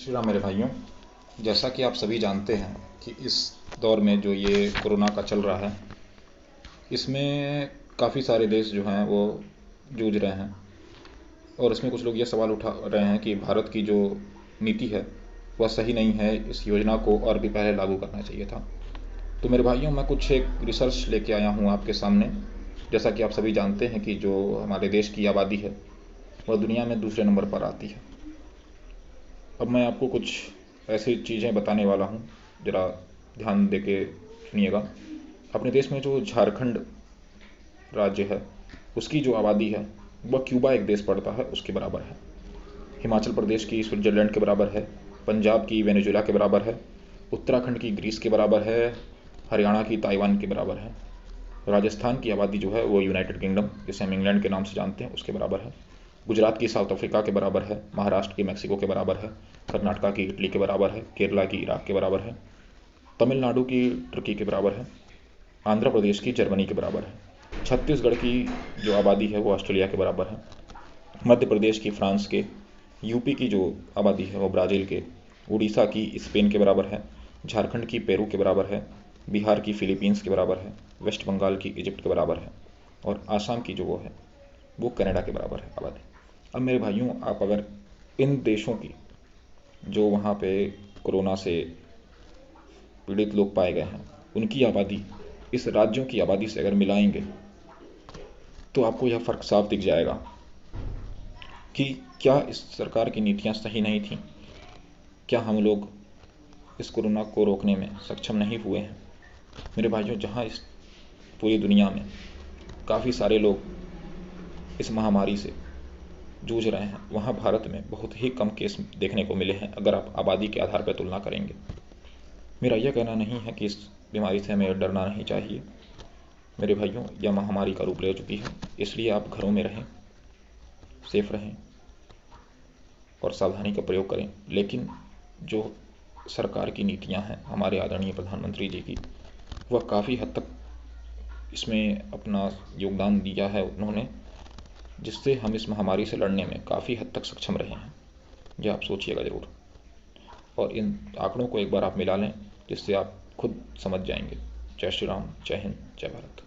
श्री राम मेरे भाइयों। जैसा कि आप सभी जानते हैं कि इस दौर में जो ये कोरोना का चल रहा है, इसमें काफ़ी सारे देश जो हैं वो जूझ रहे हैं। और इसमें कुछ लोग ये सवाल उठा रहे हैं कि भारत की जो नीति है वह सही नहीं है, इस योजना को और भी पहले लागू करना चाहिए था। तो मेरे भाइयों, मैं कुछ एक रिसर्च लेके आया हूँ आपके सामने। जैसा कि आप सभी जानते हैं कि जो हमारे देश की आबादी है वह दुनिया में दूसरे नंबर पर आती है। अब मैं आपको कुछ ऐसी चीज़ें बताने वाला हूँ, ज़रा ध्यान दे के सुनिएगा। अपने देश में जो झारखंड राज्य है उसकी जो आबादी है वह क्यूबा एक देश पड़ता है उसके बराबर है। हिमाचल प्रदेश की स्विट्ज़रलैंड के बराबर है। पंजाब की वेनेजुएला के बराबर है। उत्तराखंड की ग्रीस के बराबर है। हरियाणा की ताइवान के बराबर है। राजस्थान की आबादी जो है वो यूनाइटेड किंगडम, जिसे हम इंग्लैंड के नाम से जानते हैं, उसके बराबर है। गुजरात की साउथ अफ्रीका के बराबर है। महाराष्ट्र की मैक्सिको के बराबर है। कर्नाटका की इटली के बराबर है। केरला की इराक के बराबर है। तमिलनाडु की तुर्की के बराबर है। आंध्र प्रदेश की जर्मनी के बराबर है। छत्तीसगढ़ की जो आबादी है वो ऑस्ट्रेलिया के बराबर है। मध्य प्रदेश की फ्रांस के, यूपी की जो आबादी है वो ब्राज़ील के, उड़ीसा की स्पेन के बराबर है। झारखंड की पेरू के बराबर है। बिहार की फिलीपींस के बराबर है। वेस्ट बंगाल की इजिप्ट के बराबर है। और आसाम की जो वो है वो कनाडा के बराबर है आबादी। अब मेरे भाइयों, आप अगर इन देशों की जो वहाँ पे कोरोना से पीड़ित लोग पाए गए हैं उनकी आबादी इस राज्यों की आबादी से अगर मिलाएंगे तो आपको यह फ़र्क साफ दिख जाएगा कि क्या इस सरकार की नीतियाँ सही नहीं थीं। क्या हम लोग इस कोरोना को रोकने में सक्षम नहीं हुए हैं। मेरे भाइयों, जहाँ इस पूरी दुनिया में काफ़ी सारे लोग इस महामारी से जूझ रहे हैं, वहाँ भारत में बहुत ही कम केस देखने को मिले हैं अगर आप आबादी के आधार पर तुलना करेंगे। मेरा यह कहना नहीं है कि इस बीमारी से हमें डरना नहीं चाहिए। मेरे भाइयों, यह महामारी का रूप ले चुकी है, इसलिए आप घरों में रहें, सेफ रहें और सावधानी का प्रयोग करें। लेकिन जो सरकार की नीतियां हैं हमारे आदरणीय प्रधानमंत्री जी की, वह काफ़ी हद तक इसमें अपना योगदान दिया है उन्होंने, जिससे हम इस महामारी से लड़ने में काफ़ी हद तक सक्षम रहे हैं। यह आप सोचिएगा ज़रूर और इन आंकड़ों को एक बार आप मिला लें, जिससे आप खुद समझ जाएंगे। जय श्री राम, जय हिंद, जय भारत।